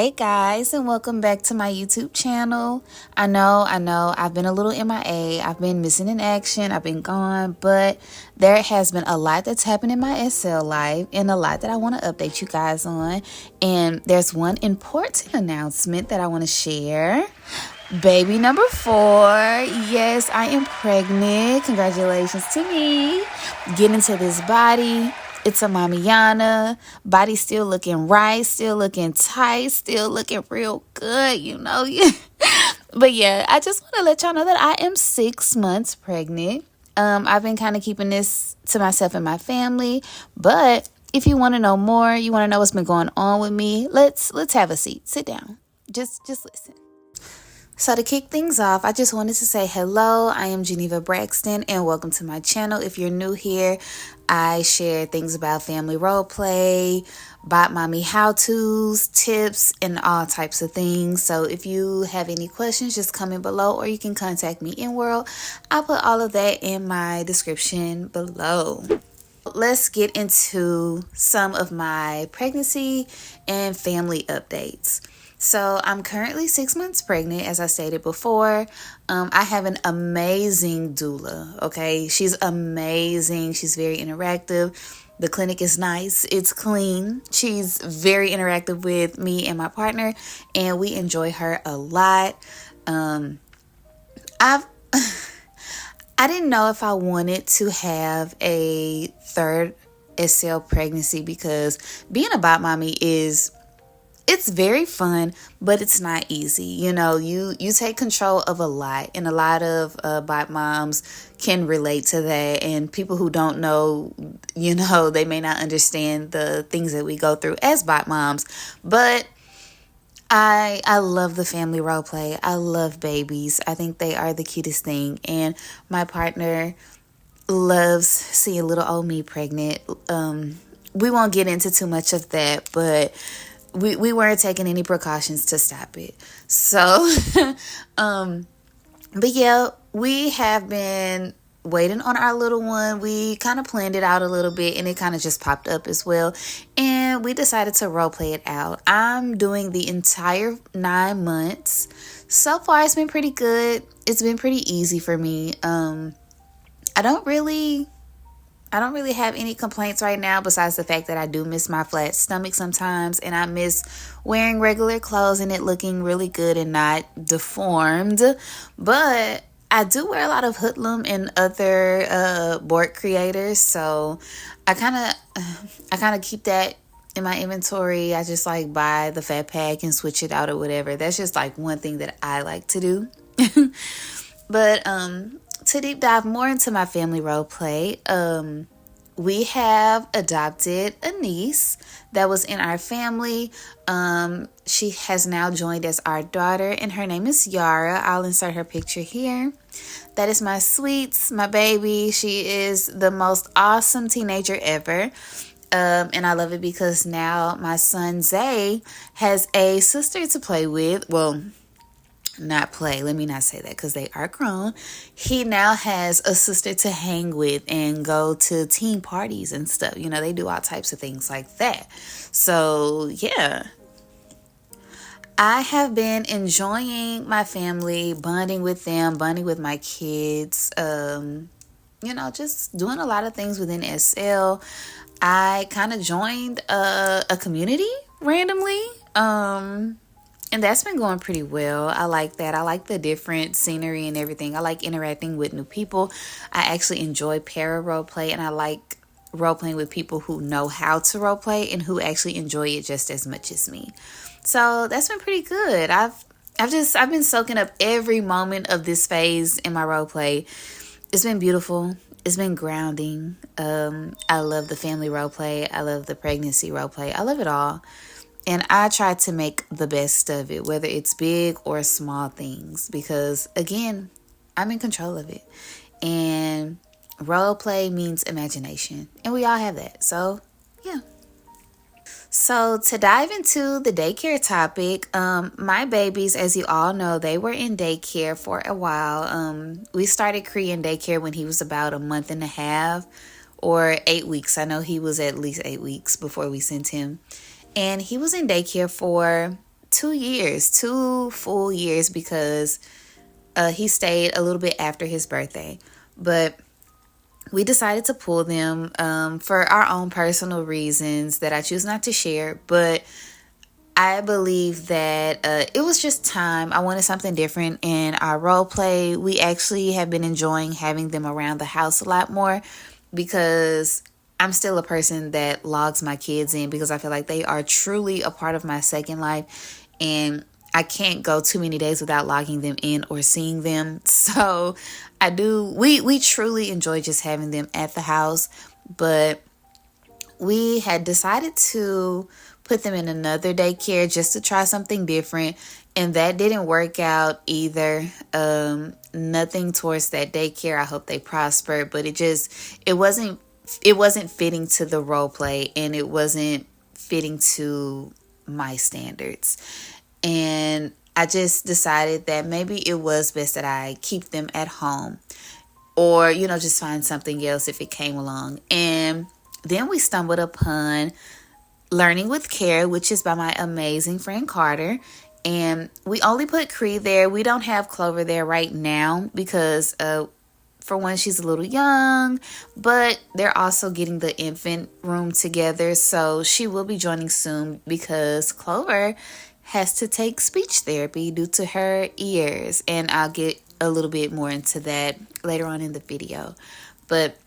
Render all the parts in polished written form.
Hey guys, and welcome back to my YouTube channel. I know, I've been a little MIA. I've been missing in action. I've been gone, but there has been a lot that's happened in my SL life and a lot that I want to update you guys on. And there's one important announcement that I want to share. Baby number 4. Yes, I am pregnant. Congratulations to me. Getting into this body. It's a mamiana. Body still looking right, still looking tight, still looking real good, you know. But yeah, I just want to let y'all know that I am 6 months pregnant. I've been kind of keeping this to myself and my family, but if you want to know more, you want to know what's been going on with me, let's have a seat. Sit down. Just listen. So to kick things off, I just wanted to say hello. I am Geneva Braxton and welcome to my channel. If you're new here, I share things about family role play, bot mommy how-tos, tips, and all types of things. So if you have any questions, just comment below or you can contact me in World. I'll put all of that in my description below. Let's get into some of my pregnancy and family updates. So I'm currently 6 months pregnant, as I stated before. I have an amazing doula, okay? She's amazing. She's very interactive. The clinic is nice. It's clean. She's very interactive with me and my partner, and we enjoy her a lot. I didn't know if I wanted to have a third SL pregnancy because being a bot mommy it's very fun, but it's not easy. You know, you take control of a lot, and a lot of bot moms can relate to that. And people who don't know, you know, they may not understand the things that we go through as bot moms. But I love the family role play. I love babies. I think they are the cutest thing. And my partner loves seeing little old me pregnant. We won't get into too much of that, but we weren't taking any precautions to stop it. So, but yeah, we have been waiting on our little one. We kind of planned it out a little bit and it kind of just popped up as well. And we decided to role play it out. I'm doing the entire 9 months. So far, it's been pretty good. It's been pretty easy for me. I don't really have any complaints right now besides the fact that I do miss my flat stomach sometimes, and I miss wearing regular clothes and it looking really good and not deformed. But I do wear a lot of Hoodlum and other board creators, so I kind of keep that in my inventory. I just like buy the fat pack and switch it out or whatever. That's just like one thing that I like to do. But to deep dive more into my family role play, we have adopted a niece that was in our family. She has now joined as our daughter, and her name is Yara. I'll insert her picture here. That is my sweets, my baby. She is the most awesome teenager ever. And I love it because now my son Zay has a sister to play with. Well, not play, let me not say that because they are grown. He now has a sister to hang with and go to team parties and stuff. You know, they do all types of things like that. So yeah, I have been enjoying my family, bonding with them, bonding with my kids, you know, just doing a lot of things within SL. I kind of joined a community randomly, and that's been going pretty well. I like that. I like the different scenery and everything. I like interacting with new people. I actually enjoy para role play, and I like role playing with people who know how to role play and who actually enjoy it just as much as me. So that's been pretty good. I've been soaking up every moment of this phase in my role play. It's been beautiful. It's been grounding. I love the family role play. I love the pregnancy role play. I love it all. And I try to make the best of it, whether it's big or small things, because again, I'm in control of it. And role play means imagination, and we all have that. So yeah. So to dive into the daycare topic, my babies, as you all know, they were in daycare for a while. We started Korean daycare when he was about a month and a half or 8 weeks. I know he was at least 8 weeks before we sent him. And he was in daycare for 2 years, 2 full years, because he stayed a little bit after his birthday. But we decided to pull them for our own personal reasons that I choose not to share. But I believe that it was just time. I wanted something different in our role play. We actually have been enjoying having them around the house a lot more, because I'm still a person that logs my kids in, because I feel like they are truly a part of my second life, and I can't go too many days without logging them in or seeing them. So we truly enjoy just having them at the house. But we had decided to put them in another daycare just to try something different, and that didn't work out either. Nothing towards that daycare. I hope they prosper, but it wasn't fitting to the role play, and it wasn't fitting to my standards. And I just decided that maybe it was best that I keep them at home, or just find something else if it came along. And then we stumbled upon Learning with Care, which is by my amazing friend Carter. And we only put Cree there. We don't have Clover there right now because for one, she's a little young, but they're also getting the infant room together. So she will be joining soon, because Clover has to take speech therapy due to her ears. And I'll get a little bit more into that later on in the video. But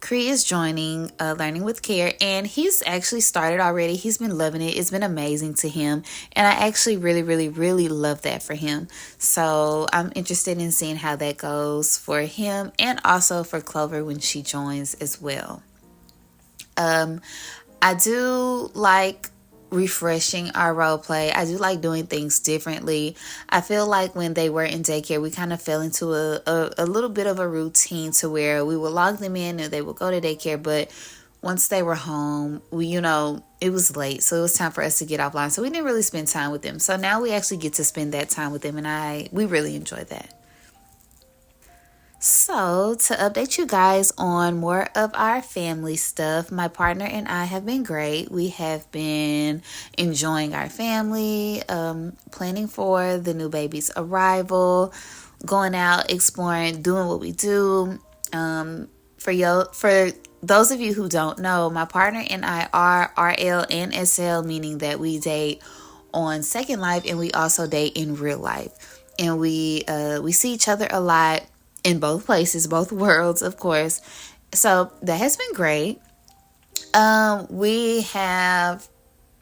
Cree is joining Learning with Care, and he's actually started already. He's been loving it. It's been amazing to him, and I actually really, really, really love that for him. So I'm interested in seeing how that goes for him, and also for Clover when she joins as well. I do like refreshing our role play. I do like doing things differently. I feel like when they were in daycare, we kind of fell into a little bit of a routine, to where we would log them in and they would go to daycare, but once they were home, it was late, so it was time for us to get offline, so we didn't really spend time with them. So now we actually get to spend that time with them, and we really enjoy that. So, to update you guys on more of our family stuff, my partner and I have been great. We have been enjoying our family, planning for the new baby's arrival, going out, exploring, doing what we do. For those of you who don't know, my partner and I are RL and SL, meaning that we date on Second Life and we also date in real life. And we see each other a lot in both places, both worlds, of course. So that has been great. We have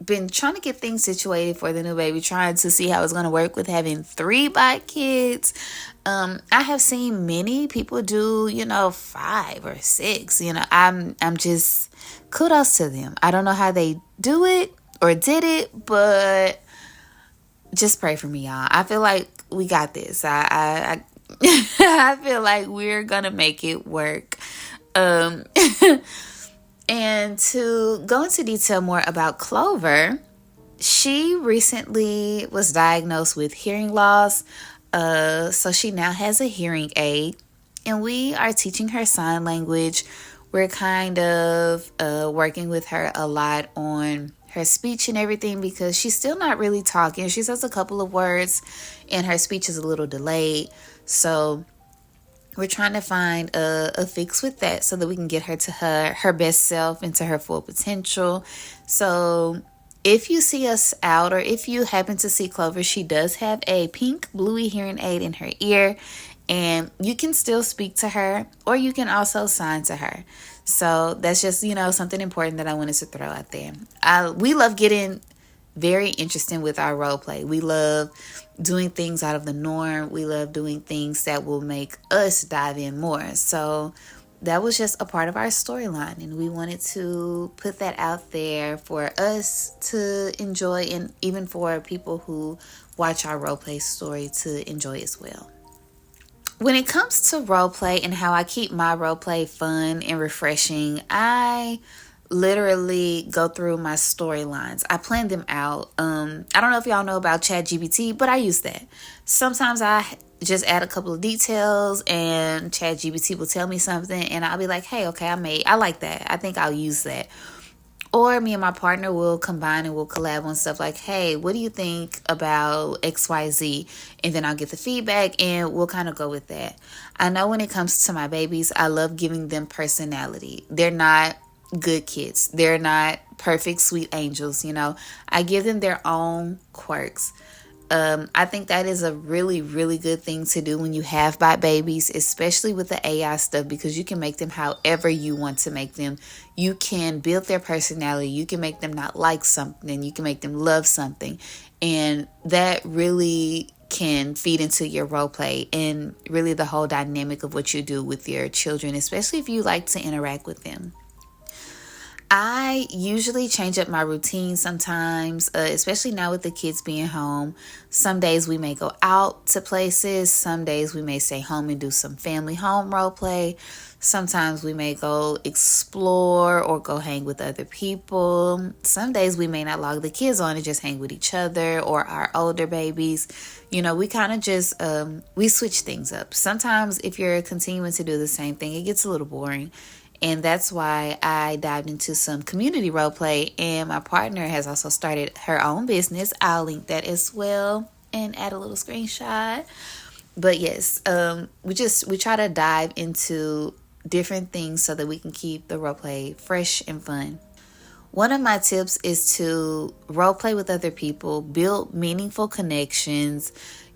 been trying to get things situated for the new baby, trying to see how it's going to work with having 3 bot kids. I have seen many people do, 5 or 6. I'm just kudos to them. I don't know how they do it or did it, but just pray for me, y'all. I feel like we got this. I I feel like we're gonna make it work. And to go into detail more about Clover, she recently was diagnosed with hearing loss. So she now has a hearing aid, and we are teaching her sign language. We're kind of working with her a lot on her speech and everything, because she's still not really talking. She says a couple of words and her speech is a little delayed. So we're trying to find a fix with that, so that we can get her to her best self and to her full potential. So if you see us out, or if you happen to see Clover, she does have a pink bluey hearing aid in her ear, and you can still speak to her, or you can also sign to her. So that's just, something important that I wanted to throw out there. We love getting very interesting with our role play. We love doing things out of the norm. We love doing things that will make us dive in more. So that was just a part of our storyline, and we wanted to put that out there for us to enjoy, and even for people who watch our role play story to enjoy as well. When it comes to role play and how I keep my role play fun and refreshing, I literally go through my storylines. I plan them out. I don't know if y'all know about ChatGPT, but I use that. Sometimes I just add a couple of details and ChatGPT will tell me something, and I'll be like, hey, okay, I like that. I think I'll use that. Or me and my partner will combine and we'll collab on stuff like, hey, what do you think about XYZ? And then I'll get the feedback and we'll kind of go with that. I know when it comes to my babies, I love giving them personality. They're not good kids. They're not perfect, sweet angels, you know. I give them their own quirks. I think that is a really, really good thing to do when you have babies, especially with the AI stuff, because you can make them however you want to make them. You can build their personality. You can make them not like something. You can make them love something. And that really can feed into your role play and really the whole dynamic of what you do with your children, especially if you like to interact with them. I usually change up my routine sometimes, especially now with the kids being home. Some days we may go out to places. Some days we may stay home and do some family home role play. Sometimes we may go explore or go hang with other people. Some days we may not log the kids on and just hang with each other or our older babies. You know, we kind of just, we switch things up. Sometimes if you're continuing to do the same thing, it gets a little boring. And that's why I dived into some community role play. And my partner has also started her own business. I'll link that as well and add a little screenshot. But yes, we try to dive into different things so that we can keep the role play fresh and fun. One of my tips is to role play with other people, build meaningful connections,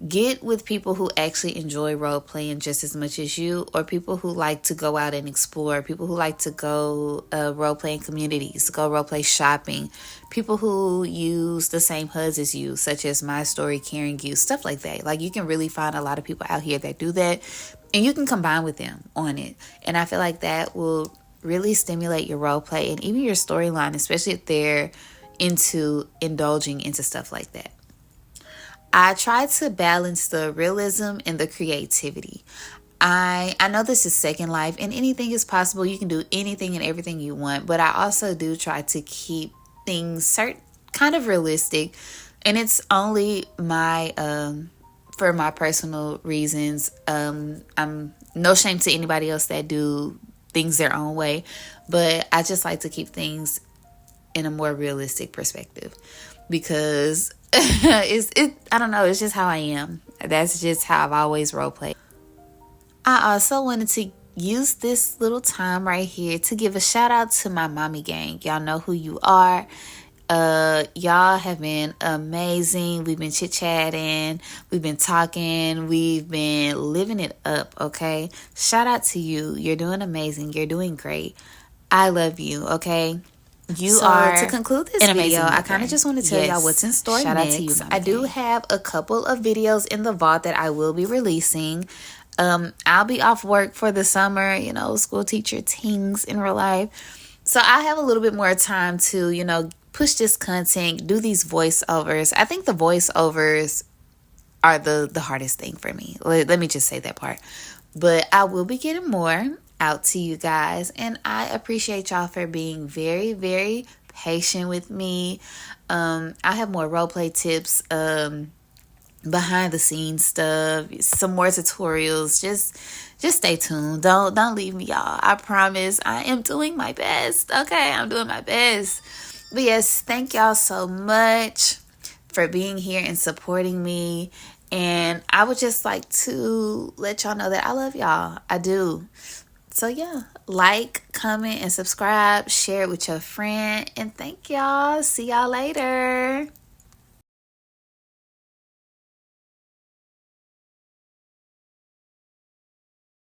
get with people who actually enjoy role playing just as much as you, or people who like to go out and explore, people who like to go role playing communities, go role play shopping, people who use the same HUDs as you, such as My Story, Caring You, stuff like that. Like, you can really find a lot of people out here that do that, and you can combine with them on it. And I feel like that will really stimulate your role play and even your storyline, especially if they're into indulging into stuff like that. I try to balance the realism and the creativity. I know this is Second Life and anything is possible. You can do anything and everything you want, but I also do try to keep things kind of realistic, and it's only for my personal reasons. I'm no shame to anybody else that do things their own way, but I just like to keep things in a more realistic perspective because I don't know, it's just how I am. That's just how I've always role played. I also wanted to use this little time right here to give a shout out to my mommy gang. Y'all know who you are. Y'all have been amazing. We've been chit-chatting, we've been talking, we've been living it up, okay? Shout out to you. You're doing amazing. You're doing great. I love you, okay? To conclude this video, I kind of just want to tell y'all what's in store next. Out to you, I do have a couple of videos in the vault that I will be releasing. I'll be off work for the summer, you know, school teacher things in real life. So I have a little bit more time to, you know, push this content, do these voiceovers. I think the voiceovers are the hardest thing for me. Let me just say that part. But I will be getting more out to you guys, and I appreciate y'all for being very, very patient with me. I have more roleplay tips, behind the scenes stuff, some more tutorials. Just stay tuned. Don't leave me, y'all. I promise I am doing my best. Okay, I'm doing my best. But yes, thank y'all so much for being here and supporting me. And I would just like to let y'all know that I love y'all. I do. So yeah, like, comment, and subscribe. Share it with your friend. And thank y'all. See y'all later.